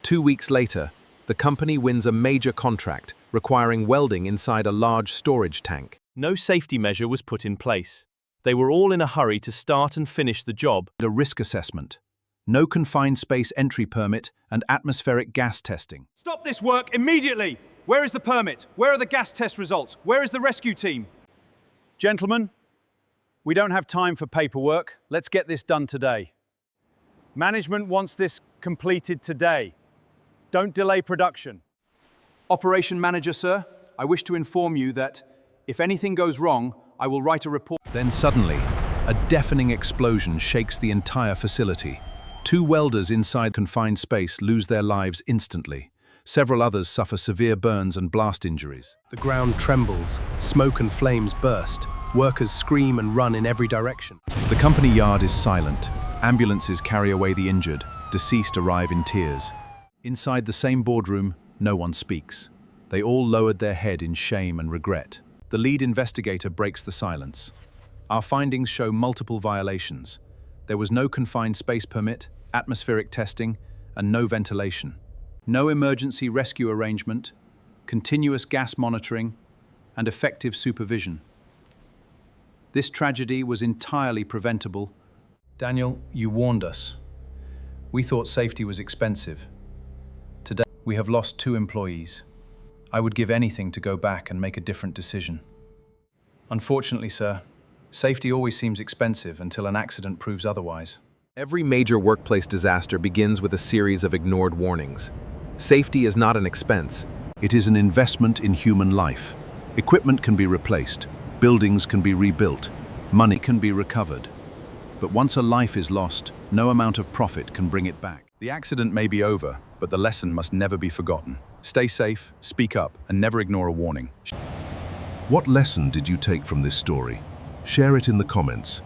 2 weeks later, the company wins a major contract requiring welding inside a large storage tank. No safety measure was put in place. They were all in a hurry to start and finish the job. A risk assessment, no confined space entry permit, and atmospheric gas testing. Stop this work immediately! Where is the permit? Where are the gas test results? Where is the rescue team? Gentlemen, we don't have time for paperwork. Let's get this done today. Management wants this completed today. Don't delay production. Operation Manager, sir, I wish to inform you that if anything goes wrong, I will write a report. Then suddenly, a deafening explosion shakes the entire facility. 2 welders inside confined space lose their lives instantly. Several others suffer severe burns and blast injuries. The ground trembles, smoke and flames burst. Workers scream and run in every direction. The company yard is silent. Ambulances carry away the injured. Deceased arrive in tears. Inside the same boardroom, no one speaks. They all lowered their head in shame and regret. The lead investigator breaks the silence. Our findings show multiple violations. There was no confined space permit, atmospheric testing, and no ventilation. No emergency rescue arrangement, continuous gas monitoring, and effective supervision. This tragedy was entirely preventable. Daniel, you warned us. We thought safety was expensive. Today, we have lost 2 employees. I would give anything to go back and make a different decision. Unfortunately, sir, safety always seems expensive until an accident proves otherwise. Every major workplace disaster begins with a series of ignored warnings. Safety is not an expense. It is an investment in human life. Equipment can be replaced, buildings can be rebuilt, money can be recovered. But once a life is lost, no amount of profit can bring it back. The accident may be over, but the lesson must never be forgotten. Stay safe, speak up, and never ignore a warning. What lesson did you take from this story? Share it in the comments.